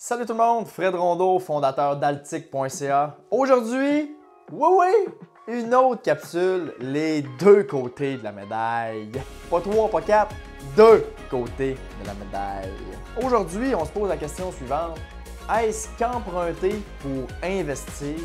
Salut tout le monde, Fred Rondeau, fondateur d'Altic.ca. Aujourd'hui, oui, une autre capsule, les deux côtés de la médaille. Pas trois, pas quatre, deux côtés de la médaille. Aujourd'hui, on se pose la question suivante. Est-ce qu'emprunter pour investir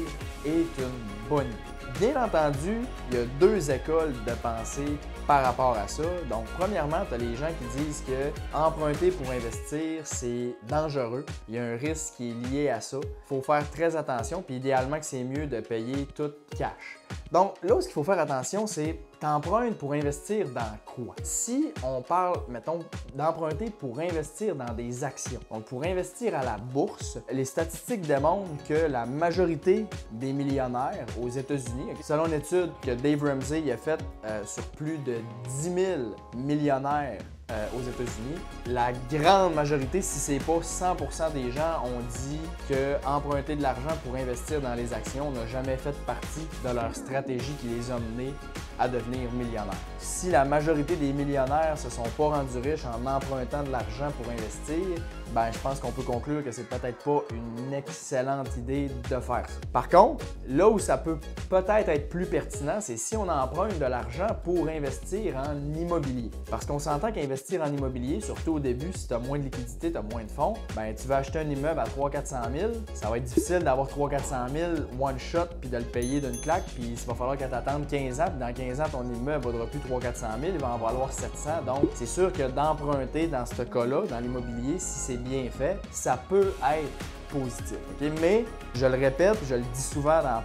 est une bonne idée? Bien entendu, il y a deux écoles de pensée par rapport à ça. Donc, premièrement, tu as les gens qui disent que emprunter pour investir, c'est dangereux. Il y a un risque qui est lié à ça. Il faut faire très attention, puis idéalement que c'est mieux de payer tout cash. Donc, là où ce qu'il faut faire attention, c'est t'empruntes pour investir dans quoi? Si on parle, mettons, d'emprunter pour investir dans des actions, donc pour investir à la bourse, les statistiques démontrent que la majorité des millionnaires aux États-Unis, selon une étude que Dave Ramsey a faite sur plus de 10 000 millionnaires aux États-Unis, la grande majorité, si c'est pas 100% des gens, ont dit que emprunter de l'argent pour investir dans les actions n'a jamais fait partie de leur stratégie qui les a menés à devenir millionnaires. Si la majorité des millionnaires se sont pas rendus riches en empruntant de l'argent pour investir, ben je pense qu'on peut conclure que c'est peut-être pas une excellente idée de faire ça. Par contre, là où ça peut peut-être être plus pertinent, c'est si on emprunte de l'argent pour investir en immobilier. Parce qu'on s'entend qu'investir en immobilier, surtout au début, si tu as moins de liquidité, tu as moins de fonds, ben tu vas acheter un immeuble à 300-400 000, ça va être difficile d'avoir 300-400 000 one shot puis de le payer d'une claque, puis il va falloir que tu attendes 15 ans, puis dans 15 ans, ton immeuble ne vaudra plus 300-400 000, il va en valoir 700. Donc, c'est sûr que d'emprunter dans ce cas-là, dans l'immobilier, si c'est bien fait, ça peut être positif. Okay? Mais, je le répète, je le dis souvent dans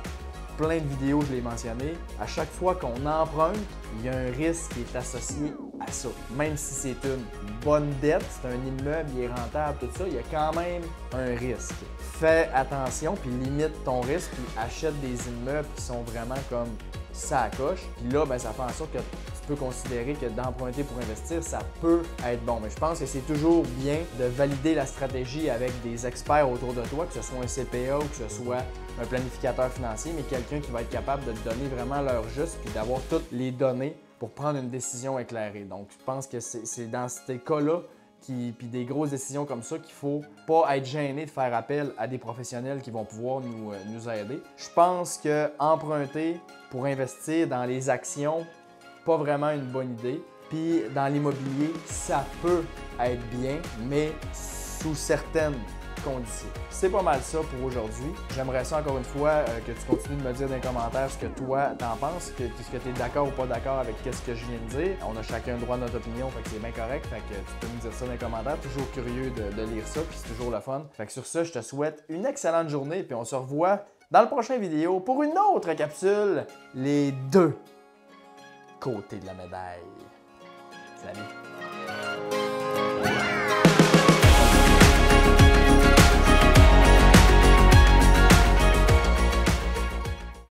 plein de vidéos, je l'ai mentionné, à chaque fois qu'on emprunte, il y a un risque qui est associé à ça. Même si c'est une bonne dette, c'est un immeuble, il est rentable, tout ça, il y a quand même un risque. Fais attention, puis limite ton risque, puis achète des immeubles qui sont vraiment comme ça coche. Puis là, ben, ça fait en sorte que tu peux considérer que d'emprunter pour investir, ça peut être bon. Mais je pense que c'est toujours bien de valider la stratégie avec des experts autour de toi, que ce soit un CPA ou que ce soit un planificateur financier, mais quelqu'un qui va être capable de te donner vraiment l'heure juste puis d'avoir toutes les données pour prendre une décision éclairée. Donc, je pense que c'est dans ces cas-là puis des grosses décisions comme ça qu'il ne faut pas être gêné de faire appel à des professionnels qui vont pouvoir nous aider. Je pense qu'emprunter pour investir dans les actions, pas vraiment une bonne idée. Puis dans l'immobilier, ça peut être bien, mais sous certaines conditions. C'est pas mal ça pour aujourd'hui. J'aimerais ça encore une fois que tu continues de me dire dans les commentaires ce que toi t'en penses, que tu es d'accord ou pas d'accord avec ce que je viens de dire. On a chacun le droit de notre opinion, fait que c'est bien correct. Fait que tu peux me dire ça dans les commentaires. Toujours curieux de lire ça, puis c'est toujours le fun. Fait que sur ça, je te souhaite une excellente journée, puis on se revoit dans le prochain vidéo pour une autre capsule, les deux côtés de la médaille. Salut!